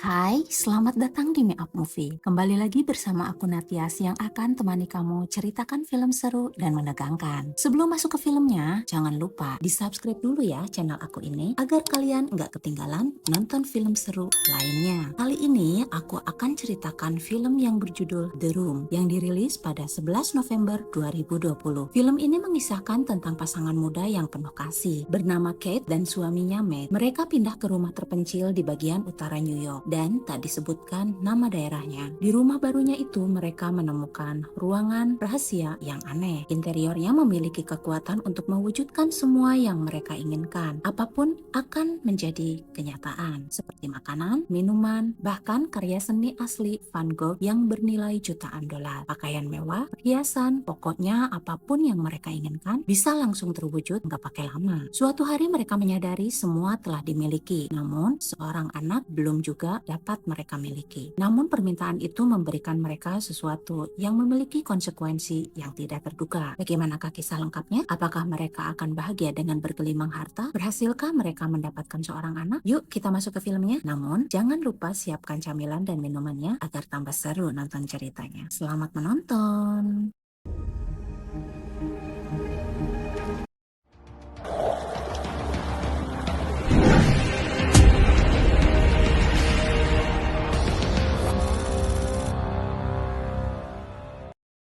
Hai, selamat datang di Me Up Movie. Kembali lagi bersama aku Natias yang akan temani kamu ceritakan film seru dan menegangkan. Sebelum masuk ke filmnya, jangan lupa di-subscribe dulu ya channel aku ini agar kalian nggak ketinggalan nonton film seru lainnya. Kali ini aku akan ceritakan film yang berjudul The Room yang dirilis pada 11 November 2020. Film ini mengisahkan tentang pasangan muda yang penuh kasih bernama Kate dan suaminya Matt. Mereka pindah ke rumah terpencil di bagian utara New York dan tak disebutkan nama daerahnya. Di rumah barunya itu mereka menemukan ruangan rahasia yang aneh. Interiornya memiliki kekuatan untuk mewujudkan semua yang mereka inginkan. Apapun akan menjadi kenyataan, seperti makanan, minuman, bahkan karya seni asli Van Gogh yang bernilai jutaan dolar. Pakaian mewah, perhiasan, pokoknya apapun yang mereka inginkan bisa langsung terwujud nggak pakai lama. Suatu hari mereka menyadari semua telah dimiliki, namun seorang anak belum juga dapat mereka miliki. Namun permintaan itu memberikan mereka sesuatu yang memiliki konsekuensi yang tidak terduga. Bagaimanakah kisah lengkapnya? Apakah mereka akan bahagia dengan bergelimang harta? Berhasilkah mereka mendapatkan seorang anak? Yuk kita masuk ke filmnya. Namun jangan lupa siapkan camilan dan minumannya agar tambah seru nonton ceritanya. Selamat menonton!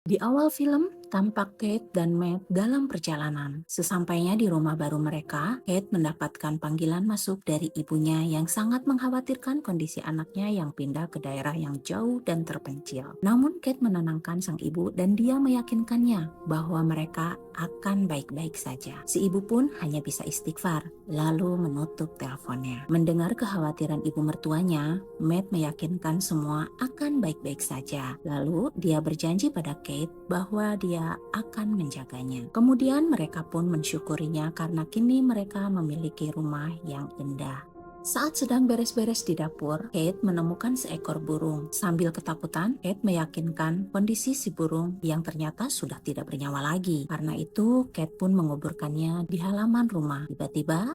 Di awal film, tampak Kate dan Matt dalam perjalanan. Sesampainya di rumah baru mereka, Kate mendapatkan panggilan masuk dari ibunya yang sangat mengkhawatirkan kondisi anaknya yang pindah ke daerah yang jauh dan terpencil. Namun Kate menenangkan sang ibu dan dia meyakinkannya bahwa mereka akan baik-baik saja. Si ibu pun hanya bisa istighfar, lalu menutup teleponnya. Mendengar kekhawatiran ibu mertuanya, Matt meyakinkan semua akan baik-baik saja. Lalu dia berjanji pada Kate bahwa dia akan menjaganya. Kemudian mereka pun mensyukurinya karena kini mereka memiliki rumah yang indah. Saat sedang beres-beres di dapur, Kate menemukan seekor burung. Sambil ketakutan, Kate meyakinkan kondisi si burung yang ternyata sudah tidak bernyawa lagi. Karena itu, Kate pun menguburkannya di halaman rumah. Tiba-tiba,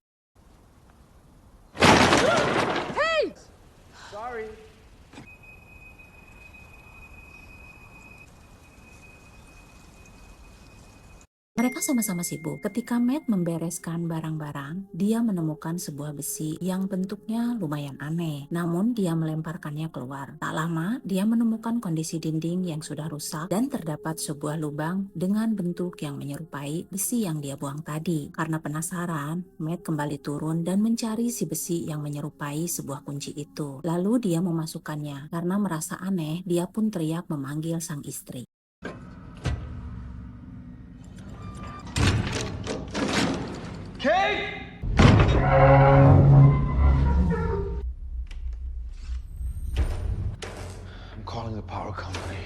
Sorry. mereka sama-sama sibuk. Ketika Matt membereskan barang-barang, dia menemukan sebuah besi yang bentuknya lumayan aneh. Namun dia melemparkannya keluar. Tak lama, dia menemukan kondisi dinding yang sudah rusak dan terdapat sebuah lubang dengan bentuk yang menyerupai besi yang dia buang tadi. Karena penasaran, Matt kembali turun dan mencari si besi yang menyerupai sebuah kunci itu. Lalu dia memasukkannya. Karena merasa aneh, dia pun teriak memanggil sang istri. Kate! I'm calling the power company.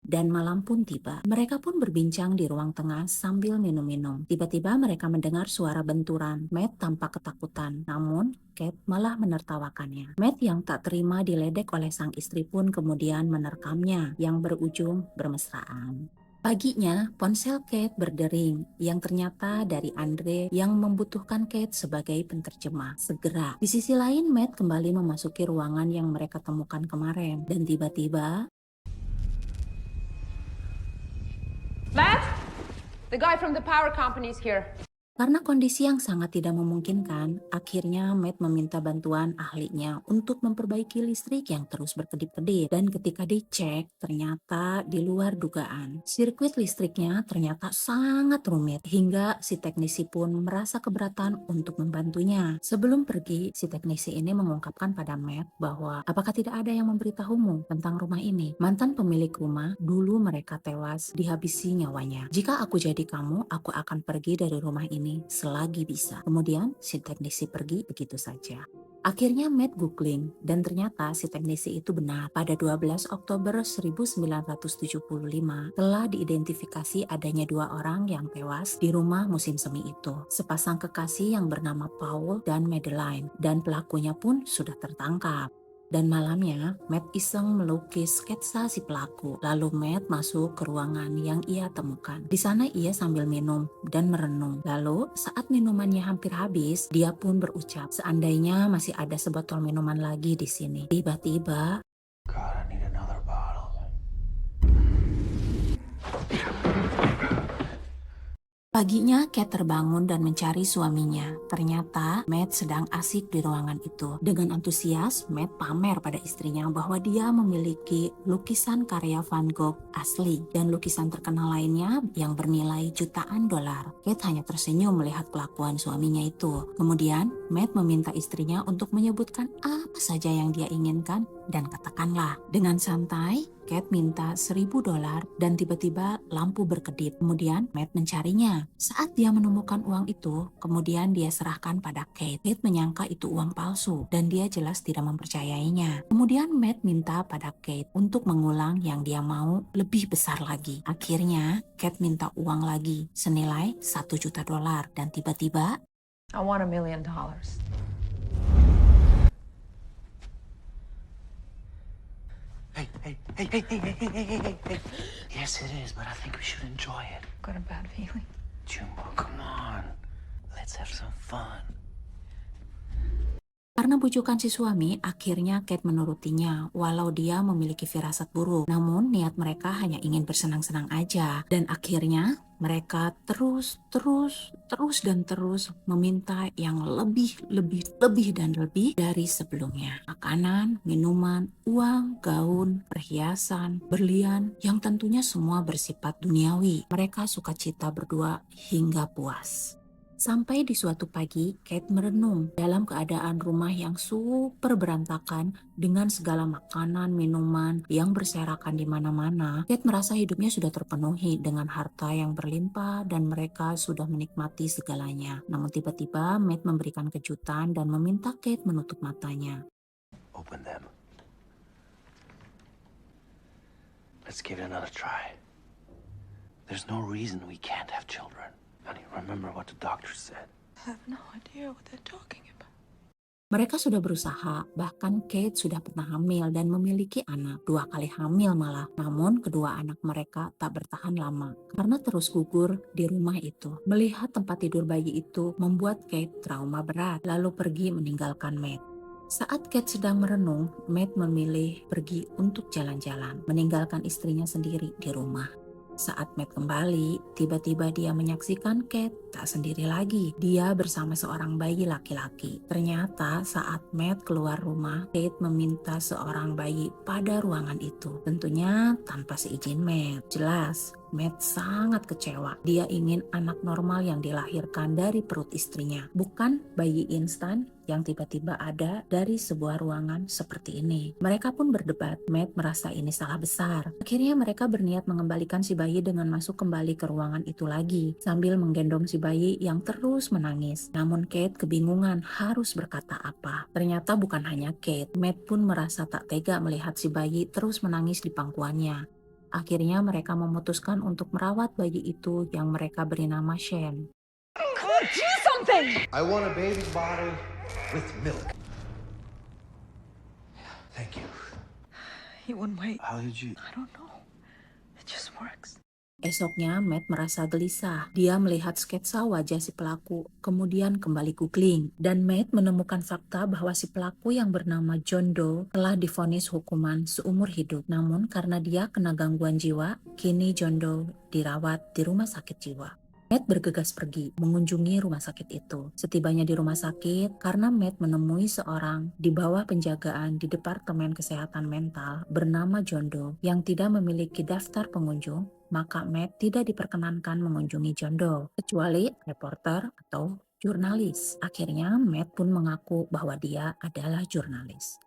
Dan malam pun tiba. Mereka pun berbincang di ruang tengah sambil minum-minum. Tiba-tiba mereka mendengar suara benturan. Matt tampak ketakutan, namun Kate malah menertawakannya. Matt yang tak terima diledek oleh sang istri pun kemudian menerkamnya yang berujung bermesraan. Paginya, ponsel Kate berdering yang ternyata dari Andre yang membutuhkan Kate sebagai penterjemah. Segera. Di sisi lain, Matt kembali memasuki ruangan yang mereka temukan kemarin. Dan tiba-tiba, Matt? The guy from the power company is here. karena kondisi yang sangat tidak memungkinkan, akhirnya Matt meminta bantuan ahlinya untuk memperbaiki listrik yang terus berkedip-kedip. Dan ketika dicek, ternyata di luar dugaan. Sirkuit listriknya ternyata sangat rumit, hingga si teknisi pun merasa keberatan untuk membantunya. Sebelum pergi, si teknisi ini mengungkapkan pada Matt bahwa apakah tidak ada yang memberitahumu tentang rumah ini? Mantan pemilik rumah, dulu mereka tewas dihabisi nyawanya. Jika aku jadi kamu, aku akan pergi dari rumah ini selagi bisa. Kemudian si teknisi pergi begitu saja. Akhirnya Matt googling dan ternyata si teknisi itu benar. Pada 12 Oktober 1975 telah diidentifikasi adanya 2 orang yang tewas di rumah musim semi itu. Sepasang kekasih yang bernama Paul dan Madeline, dan pelakunya pun sudah tertangkap. Dan malamnya, Matt iseng melukis sketsa si pelaku. Lalu Matt masuk ke ruangan yang ia temukan. Di sana ia sambil minum dan merenung. Lalu saat minumannya hampir habis, dia pun berucap, seandainya masih ada sebotol minuman lagi di sini. Tiba-tiba, God, I need another bottle. paginya Kate terbangun dan mencari suaminya. Ternyata Matt sedang asik di ruangan itu. Dengan antusias, Matt pamer pada istrinya bahwa dia memiliki lukisan karya Van Gogh asli dan lukisan terkenal lainnya yang bernilai jutaan dolar. Kate hanya tersenyum melihat kelakuan suaminya itu. Kemudian Matt meminta istrinya untuk menyebutkan apa saja yang dia inginkan dan katakanlah. Dengan santai, Kate minta $1.000 dan tiba-tiba lampu berkedip. Kemudian Matt mencarinya. Saat dia menemukan uang itu, kemudian dia serahkan pada Kate. Kate menyangka itu uang palsu dan dia jelas tidak mempercayainya. Kemudian Matt minta pada Kate untuk mengulang yang dia mau lebih besar lagi. Akhirnya Kate minta uang lagi senilai $1 juta dan tiba-tiba I want $1 million. Hey. Yes, it is, but I think we should enjoy it. Got a bad feeling. Jumbo, come on. Let's have some fun. karena bujukan si suami, akhirnya Kate menurutinya walau dia memiliki firasat buruk. Namun niat mereka hanya ingin bersenang-senang aja. Dan akhirnya mereka terus meminta yang lebih dan lebih dari sebelumnya. Makanan, minuman, uang, gaun, perhiasan, berlian, yang tentunya semua bersifat duniawi. Mereka sukacita berdua hingga puas. Sampai di suatu pagi, Kate merenung dalam keadaan rumah yang super berantakan dengan segala makanan, minuman yang berserakan di mana-mana. Kate merasa hidupnya sudah terpenuhi dengan harta yang berlimpah dan mereka sudah menikmati segalanya. Namun tiba-tiba Matt memberikan kejutan dan meminta Kate menutup matanya. Open them. Let's give it another try. There's no reason we can't have children. Honey, remember what the doctor said. I have no idea what they're talking about. Mereka sudah berusaha, bahkan Kate sudah pernah hamil dan memiliki anak, 2 kali hamil malah. Namun kedua anak mereka tak bertahan lama karena terus gugur di rumah itu. Melihat tempat tidur bayi itu membuat Kate trauma berat, lalu pergi meninggalkan Matt. Saat Kate sedang merenung, Matt memilih pergi untuk jalan-jalan, meninggalkan istrinya sendiri di rumah. Saat Matt kembali, tiba-tiba dia menyaksikan Kate tak sendiri lagi. Dia bersama seorang bayi laki-laki. Ternyata saat Matt keluar rumah, Kate meminta seorang bayi pada ruangan itu. Tentunya tanpa seizin Matt. Jelas, Matt sangat kecewa. Dia ingin anak normal yang dilahirkan dari perut istrinya, bukan bayi instan yang tiba-tiba ada dari sebuah ruangan seperti ini. Mereka pun berdebat. Matt merasa ini salah besar. Akhirnya mereka berniat mengembalikan si bayi dengan masuk kembali ke ruangan itu lagi, sambil menggendong si bayi yang terus menangis. Namun Kate kebingungan harus berkata apa. Ternyata bukan hanya Kate, Matt pun merasa tak tega melihat si bayi terus menangis di pangkuannya. Akhirnya mereka memutuskan untuk merawat bayi itu yang mereka beri nama Shane. Do something! I want a baby bottle with milk. Thank you. He wouldn't wait. How did you... I don't know. It just works. Esoknya Matt merasa gelisah. Dia melihat sketsa wajah si pelaku, kemudian kembali googling. Dan Matt menemukan fakta bahwa si pelaku yang bernama John Doe telah divonis hukuman seumur hidup. Namun karena dia kena gangguan jiwa, kini John Doe dirawat di rumah sakit jiwa. Matt bergegas pergi mengunjungi rumah sakit itu. Setibanya di rumah sakit, karena Matt menemui seorang di bawah penjagaan di Departemen Kesehatan Mental bernama John Doe yang tidak memiliki daftar pengunjung, maka Matt tidak diperkenankan mengunjungi John Doe, kecuali reporter atau jurnalis. Akhirnya Matt pun mengaku bahwa dia adalah jurnalis.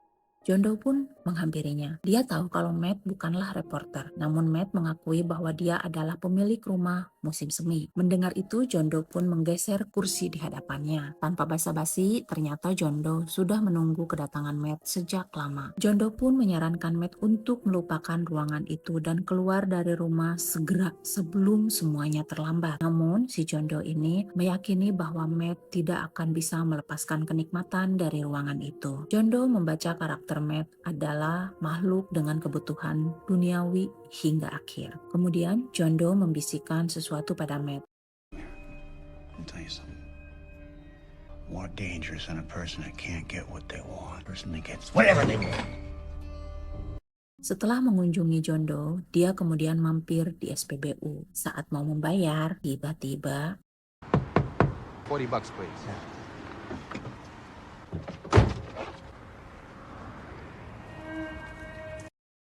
John Doe pun menghampirinya. Dia tahu kalau Matt bukanlah reporter, namun Matt mengakui bahwa dia adalah pemilik rumah musim semi. Mendengar itu, John Doe pun menggeser kursi di hadapannya. Tanpa basa-basi, ternyata John Doe sudah menunggu kedatangan Matt sejak lama. John Doe pun menyarankan Matt untuk melupakan ruangan itu dan keluar dari rumah segera sebelum semuanya terlambat. Namun, si John Doe ini meyakini bahwa Matt tidak akan bisa melepaskan kenikmatan dari ruangan itu. John Doe membaca karakter karakter Matt adalah makhluk dengan kebutuhan duniawi hingga akhir. Kemudian John Doe membisikkan sesuatu pada Matt. Let me tell you something. More dangerous than a person that can't get what they want. A person that gets whatever they want. Setelah mengunjungi John Doe, dia kemudian mampir di SPBU. Saat mau membayar, tiba-tiba $40, please.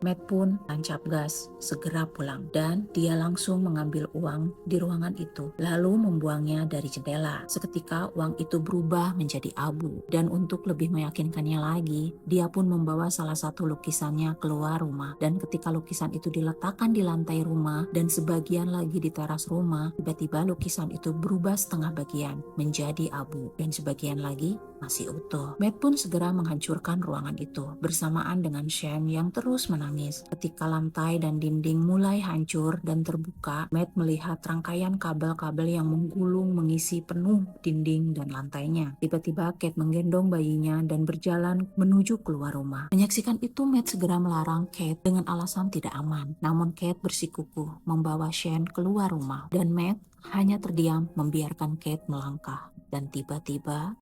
Matt pun tancap gas, segera pulang, dan dia langsung mengambil uang di ruangan itu, lalu membuangnya dari jendela. Seketika uang itu berubah menjadi abu, dan untuk lebih meyakinkannya lagi, dia pun membawa salah satu lukisannya keluar rumah. Dan ketika lukisan itu diletakkan di lantai rumah, dan sebagian lagi di teras rumah, tiba-tiba lukisan itu berubah setengah bagian, menjadi abu, dan sebagian lagi masih utuh. Matt pun segera menghancurkan ruangan itu, bersamaan dengan Shane yang terus menangis. Ketika lantai dan dinding mulai hancur dan terbuka, Matt melihat rangkaian kabel-kabel yang menggulung mengisi penuh dinding dan lantainya. Tiba-tiba Kate menggendong bayinya dan berjalan menuju keluar rumah. Menyaksikan itu, Matt segera melarang Kate dengan alasan tidak aman. Namun Kate bersikukuh membawa Shane keluar rumah, dan Matt hanya terdiam membiarkan Kate melangkah. Dan tiba-tiba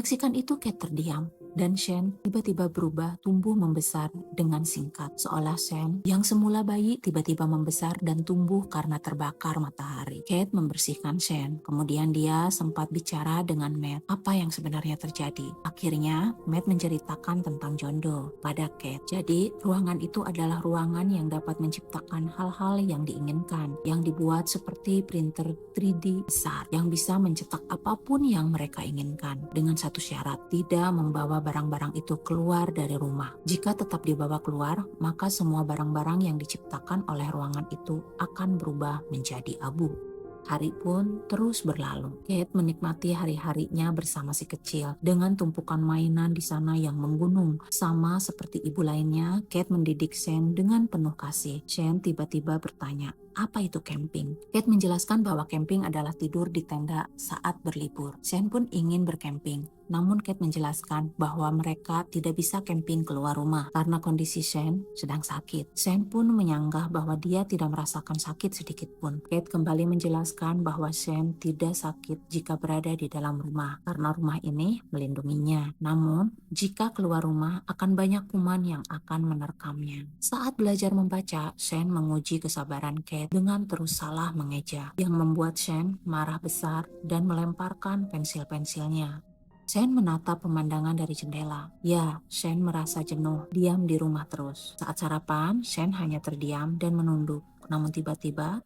menyaksikan itu, Kate terdiam, dan Shane tiba-tiba berubah tumbuh membesar dengan singkat. Seolah Shane yang semula bayi tiba-tiba membesar dan tumbuh karena terbakar matahari. Kate membersihkan Shane, kemudian dia sempat bicara dengan Matt apa yang sebenarnya terjadi. Akhirnya Matt menceritakan tentang John Doe pada Kate. Jadi ruangan itu adalah ruangan yang dapat menciptakan hal-hal yang diinginkan, yang dibuat seperti printer 3D besar yang bisa mencetak apapun yang mereka inginkan, dengan satu syarat, tidak membawa barang-barang itu keluar dari rumah. Jika tetap dibawa keluar, maka semua barang-barang yang diciptakan oleh ruangan itu akan berubah menjadi abu. Hari pun terus berlalu. Kate menikmati hari-harinya bersama si kecil dengan tumpukan mainan di sana yang menggunung. Sama seperti ibu lainnya, Kate mendidik Shane dengan penuh kasih. Shane tiba-tiba bertanya, apa itu camping? Kate menjelaskan bahwa camping adalah tidur di tenda saat berlibur. Shane pun ingin bercamping. Namun Kate menjelaskan bahwa mereka tidak bisa camping keluar rumah karena kondisi Shane sedang sakit. Shane pun menyanggah bahwa dia tidak merasakan sakit sedikit pun. Kate kembali menjelaskan bahwa Shane tidak sakit jika berada di dalam rumah karena rumah ini melindunginya. Namun, jika keluar rumah akan banyak kuman yang akan menerkamnya. Saat belajar membaca, Shane menguji kesabaran Kate dengan terus salah mengeja, yang membuat Shane marah besar dan melemparkan pensil-pensilnya. Shane menatap pemandangan dari jendela. Ya, Shane merasa jenuh, diam di rumah terus. Saat sarapan, Shane hanya terdiam dan menunduk. Namun tiba-tiba,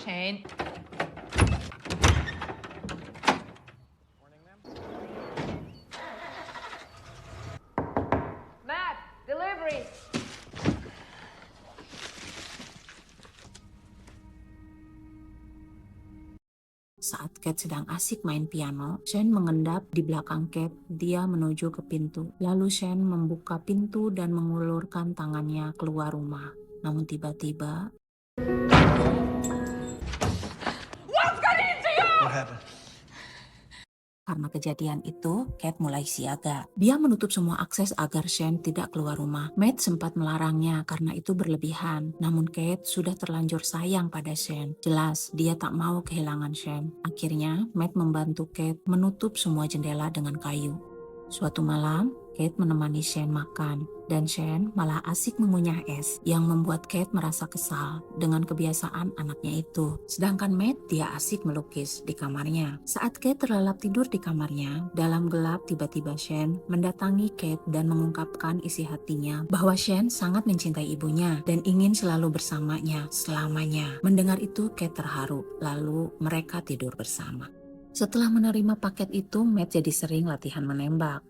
Shane. Matt, delivery. saat Kate sedang asik main piano, Shane mengendap di belakang Kate. Dia menuju ke pintu. Lalu Shane membuka pintu dan mengulurkan tangannya keluar rumah. Namun tiba-tiba, What happened? karena kejadian itu, Kate mulai siaga. Dia menutup semua akses agar Shane tidak keluar rumah. Matt sempat melarangnya karena itu berlebihan. Namun Kate sudah terlanjur sayang pada Shane. Jelas, dia tak mau kehilangan Shane. Akhirnya, Matt membantu Kate menutup semua jendela dengan kayu. Suatu malam, Kate menemani Shane makan, dan Shane malah asik mengunyah es yang membuat Kate merasa kesal dengan kebiasaan anaknya itu. Sedangkan Matt, dia asik melukis di kamarnya. Saat Kate terlelap tidur di kamarnya, dalam gelap tiba-tiba Shane mendatangi Kate dan mengungkapkan isi hatinya bahwa Shane sangat mencintai ibunya dan ingin selalu bersamanya selamanya. Mendengar itu, Kate terharu, lalu mereka tidur bersama. Setelah menerima paket itu, Matt jadi sering latihan menembak.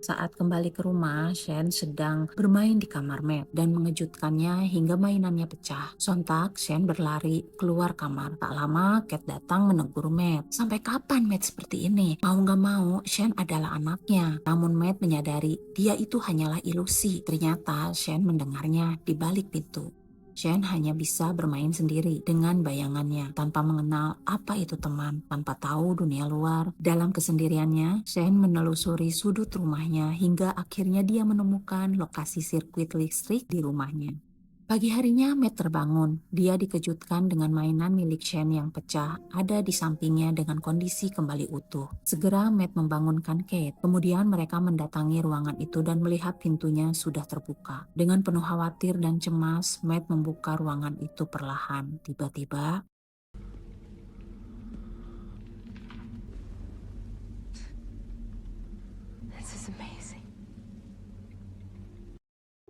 Saat kembali ke rumah, Shen sedang bermain di kamar Matt dan mengejutkannya hingga mainannya pecah. Sontak, Shen berlari keluar kamar. Tak lama, Kate datang menegur Matt. Sampai kapan Matt seperti ini? Mau gak mau, Shen adalah anaknya. Namun Matt menyadari dia itu hanyalah ilusi. Ternyata Shen mendengarnya di balik pintu. Shen hanya bisa bermain sendiri dengan bayangannya tanpa mengenal apa itu teman, tanpa tahu dunia luar. Dalam kesendiriannya, Shen menelusuri sudut rumahnya hingga akhirnya dia menemukan lokasi sirkuit listrik di rumahnya. Pagi harinya Matt terbangun. Dia dikejutkan dengan mainan milik Shen yang pecah ada di sampingnya dengan kondisi kembali utuh. Segera Matt membangunkan Kate. Kemudian mereka mendatangi ruangan itu dan melihat pintunya sudah terbuka. Dengan penuh khawatir dan cemas, Matt membuka ruangan itu perlahan. Tiba-tiba, This is amazing.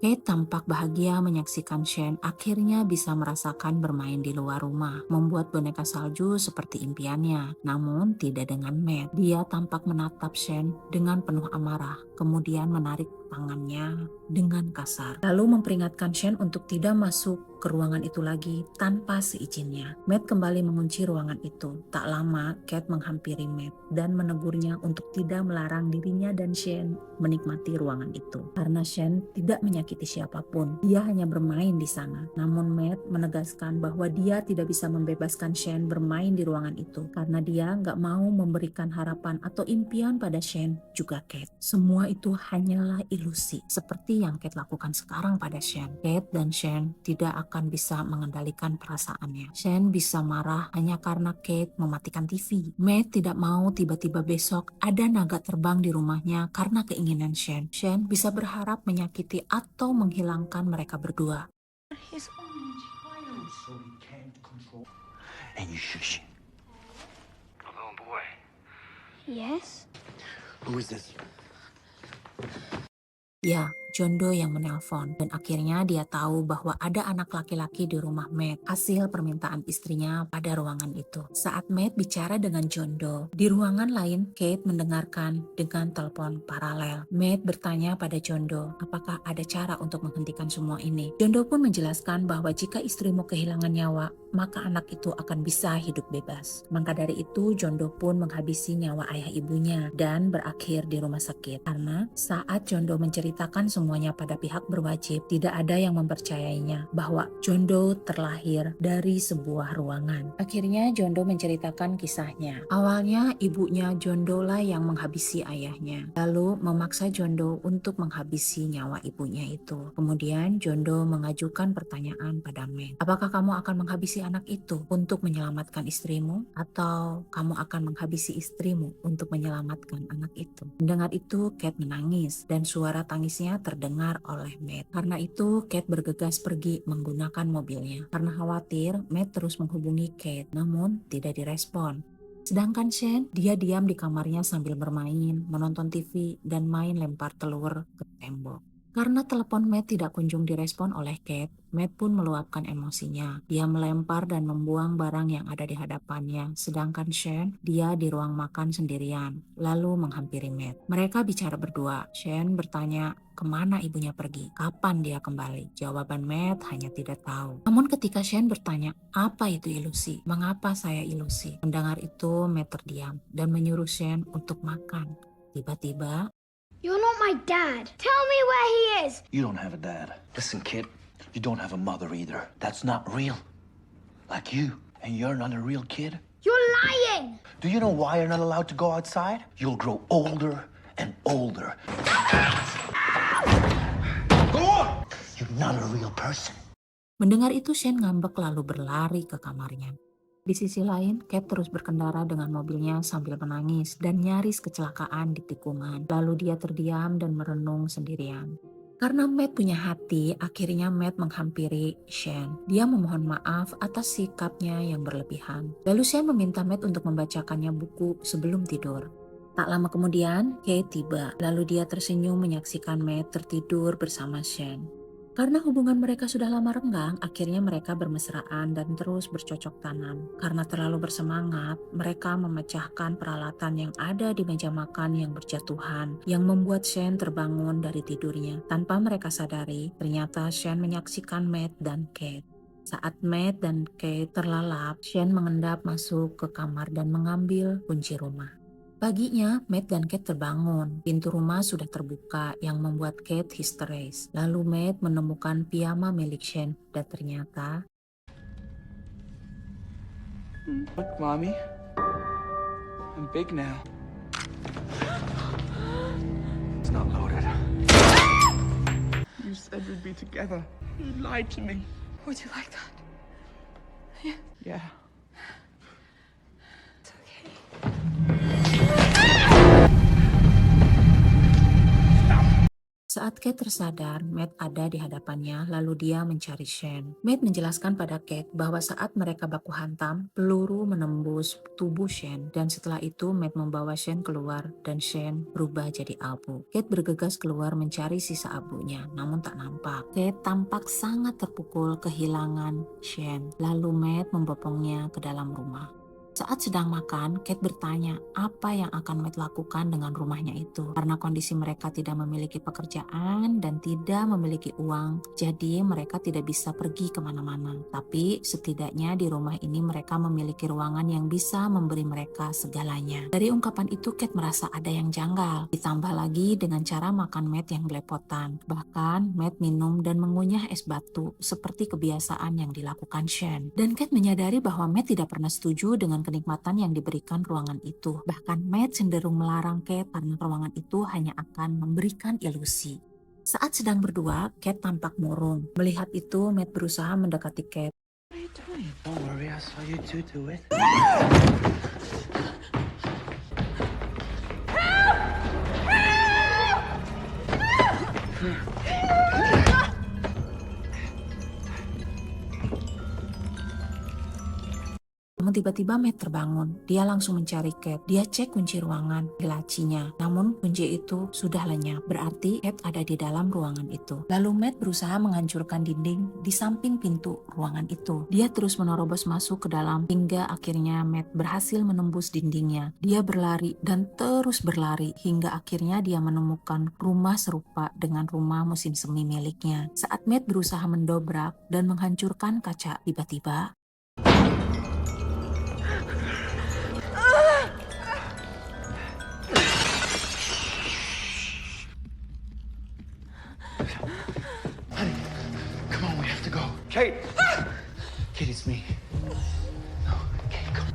Kate tampak bahagia menyaksikan Shen akhirnya bisa merasakan bermain di luar rumah, membuat boneka salju seperti impiannya. Namun tidak dengan Matt. Dia tampak menatap Shen dengan penuh amarah, kemudian menarik tangannya dengan kasar. Lalu memperingatkan Shen untuk tidak masuk ke ruangan itu lagi tanpa seizinnya. Matt kembali mengunci ruangan itu. Tak lama, Kate menghampiri Matt dan menegurnya untuk tidak melarang dirinya dan Shen menikmati ruangan itu. Karena Shen tidak menyakiti siapapun, dia hanya bermain di sana. Namun Matt menegaskan bahwa dia tidak bisa membebaskan Shen bermain di ruangan itu karena dia nggak mau memberikan harapan atau impian pada Shen juga Kate. Semua itu hanyalah ilusi, seperti yang Kate lakukan sekarang pada Shen. Kate dan Shen tidak akan bisa mengendalikan perasaannya. Shen bisa marah hanya karena Kate mematikan TV. Matt tidak mau tiba-tiba besok ada naga terbang di rumahnya karena keinginan Shen. Shen bisa berharap menyakiti atau menghilangkan mereka berdua. He's only a child, so he can't control. And you shush. Hello, boy. Yes? Who is this? Ya, John Doe yang menelpon dan akhirnya dia tahu bahwa ada anak laki-laki di rumah Matt, hasil permintaan istrinya pada ruangan itu. Saat Matt bicara dengan John Doe, di ruangan lain Kate mendengarkan dengan telepon paralel. Matt bertanya pada John Doe, apakah ada cara untuk menghentikan semua ini? John Doe pun menjelaskan bahwa jika istrimu kehilangan nyawa, maka anak itu akan bisa hidup bebas. Maka dari itu John Doe pun menghabisi nyawa ayah ibunya dan berakhir di rumah sakit. Karena saat John Doe menceritakan semuanya pada pihak berwajib, tidak ada yang mempercayainya bahwa John Doe terlahir dari sebuah ruangan. Akhirnya John Doe menceritakan kisahnya. Awalnya ibunya John Doe lah yang menghabisi ayahnya, lalu memaksa John Doe untuk menghabisi nyawa ibunya itu. Kemudian John Doe mengajukan pertanyaan pada Matt, apakah kamu akan menghabisi anak itu untuk menyelamatkan istrimu, atau kamu akan menghabisi istrimu untuk menyelamatkan anak itu? Mendengar itu Kate menangis dan suara tangisnya terdengar oleh Matt. Karena itu Kate bergegas pergi menggunakan mobilnya. Karena khawatir, Matt terus menghubungi Kate namun tidak direspon. Sedangkan Shen, dia diam di kamarnya sambil bermain, menonton TV, dan main lempar telur ke tembok. Karena telepon Matt tidak kunjung direspon oleh Kate, Matt pun meluapkan emosinya. Dia melempar dan membuang barang yang ada di hadapannya, sedangkan Shen, dia di ruang makan sendirian, lalu menghampiri Matt. Mereka bicara berdua. Shen bertanya kemana ibunya pergi, kapan dia kembali. Jawaban Matt hanya tidak tahu. Namun ketika Shen bertanya, apa itu ilusi? Mengapa saya ilusi? Mendengar itu, Matt terdiam dan menyuruh Shen untuk makan. Tiba-tiba, You're not my dad. Tell me where he is. You don't have a dad. Listen, kid, you don't have a mother either. That's not real. Like you. And you're not a real kid. You're lying. Do you know why you're not allowed to go outside? You'll grow older and older. Go on! You're not a real person. mendengar itu Shen ngambek lalu berlari ke kamarnya. Di sisi lain, Kate terus berkendara dengan mobilnya sambil menangis dan nyaris kecelakaan di tikungan. Lalu dia terdiam dan merenung sendirian. Karena Matt punya hati, akhirnya Matt menghampiri Shen. Dia memohon maaf atas sikapnya yang berlebihan. Lalu Shen meminta Matt untuk membacakannya buku sebelum tidur. Tak lama kemudian, Kate tiba. Lalu dia tersenyum menyaksikan Matt tertidur bersama Shen. Karena hubungan mereka sudah lama renggang, akhirnya mereka bermesraan dan terus bercocok tanam. Karena terlalu bersemangat, mereka memecahkan peralatan yang ada di meja makan yang berjatuhan, yang membuat Shane terbangun dari tidurnya. Tanpa mereka sadari, ternyata Shane menyaksikan Matt dan Kate. Saat Matt dan Kate terlalap, Shane mengendap masuk ke kamar dan mengambil kunci rumah. Paginya, Matt dan Kate terbangun. Pintu rumah sudah terbuka yang membuat Kate histeris. Lalu Matt menemukan piyama milik Shane dan ternyata Look, Mommy. I'm big now. It's not loaded. You said we'd be together. You lied to me. Would you like that? Yeah. It's okay. saat Kate tersadar, Matt ada di hadapannya lalu dia mencari Shane. Matt menjelaskan pada Kate bahwa saat mereka baku hantam, peluru menembus tubuh Shane dan setelah itu Matt membawa Shane keluar dan Shane berubah jadi abu. Kate bergegas keluar mencari sisa abunya namun tak nampak. Kate tampak sangat terpukul kehilangan Shane. Lalu Matt membopongnya ke dalam rumah. Saat sedang makan, Kate bertanya apa yang akan Matt lakukan dengan rumahnya itu. Karena kondisi mereka tidak memiliki pekerjaan dan tidak memiliki uang, jadi mereka tidak bisa pergi kemana-mana. Tapi setidaknya di rumah ini mereka memiliki ruangan yang bisa memberi mereka segalanya. Dari ungkapan itu Kate merasa ada yang janggal. Ditambah lagi dengan cara makan Matt yang belepotan. Bahkan Matt minum dan mengunyah es batu seperti kebiasaan yang dilakukan Shane. Dan Kate menyadari bahwa Matt tidak pernah setuju dengan kenikmatan yang diberikan ruangan itu. Bahkan Matt cenderung melarang Kate karena ruangan itu hanya akan memberikan ilusi. Saat sedang berdua, Kate tampak murung. Melihat itu, Matt berusaha mendekati Kate. Don't worry, I saw you two do it. Namun tiba-tiba Matt terbangun. Dia langsung mencari Kate. Dia cek kunci ruangan di lacinya. Namun kunci itu sudah lenyap. Berarti Kate ada di dalam ruangan itu. Lalu Matt berusaha menghancurkan dinding di samping pintu ruangan itu. Dia terus menerobos masuk ke dalam hingga akhirnya Matt berhasil menembus dindingnya. Dia berlari dan terus berlari hingga akhirnya dia menemukan rumah serupa dengan rumah musim semi miliknya. Saat Matt berusaha mendobrak dan menghancurkan kaca, tiba-tiba Come on, we have to go. Kate! Kate, it's me. No, Kate, come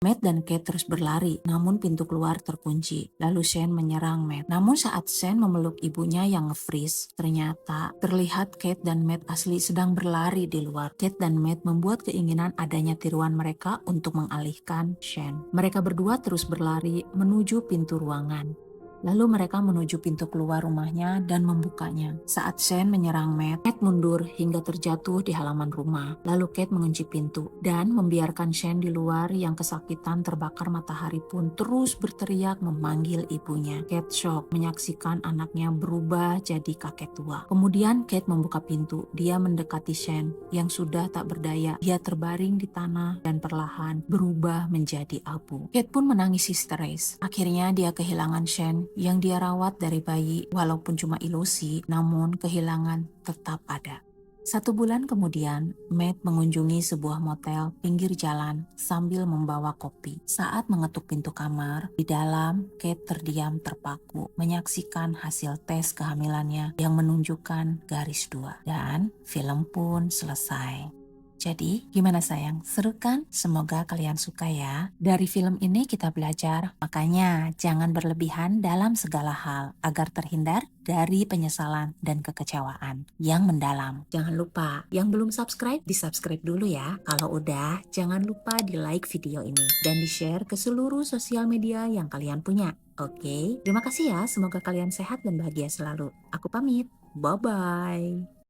Matt dan Kate terus berlari, namun pintu keluar terkunci. Lalu Shane menyerang Matt. Namun saat Shane memeluk ibunya yang nge-freeze, ternyata terlihat Kate dan Matt asli sedang berlari di luar. Kate dan Matt membuat keinginan adanya tiruan mereka untuk mengalihkan Shane. Mereka berdua terus berlari menuju pintu ruangan. Lalu mereka menuju pintu keluar rumahnya dan membukanya. Saat Shane menyerang Matt, Matt mundur hingga terjatuh di halaman rumah. Lalu Kate mengunci pintu dan membiarkan Shane di luar yang kesakitan terbakar matahari pun terus berteriak memanggil ibunya. Kate shock menyaksikan anaknya berubah jadi kakek tua. Kemudian Kate membuka pintu. Dia mendekati Shane yang sudah tak berdaya. Dia terbaring di tanah dan perlahan berubah menjadi abu. Kate pun menangis histeris. Akhirnya dia kehilangan Shane yang dia rawat dari bayi, walaupun cuma ilusi, namun kehilangan tetap ada. 1 bulan kemudian, Matt mengunjungi sebuah motel pinggir jalan sambil membawa kopi. Saat mengetuk pintu kamar, di dalam Kate terdiam terpaku, menyaksikan hasil tes kehamilannya yang menunjukkan garis 2. Dan film pun selesai. Jadi, gimana sayang? Seru kan? Semoga kalian suka ya. Dari film ini kita belajar, makanya jangan berlebihan dalam segala hal agar terhindar dari penyesalan dan kekecewaan yang mendalam. Jangan lupa, yang belum subscribe, di-subscribe dulu ya. Kalau udah, jangan lupa di-like video ini dan di-share ke seluruh sosial media yang kalian punya. Oke, terima kasih ya. Semoga kalian sehat dan bahagia selalu. Aku pamit. Bye-bye.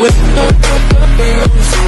with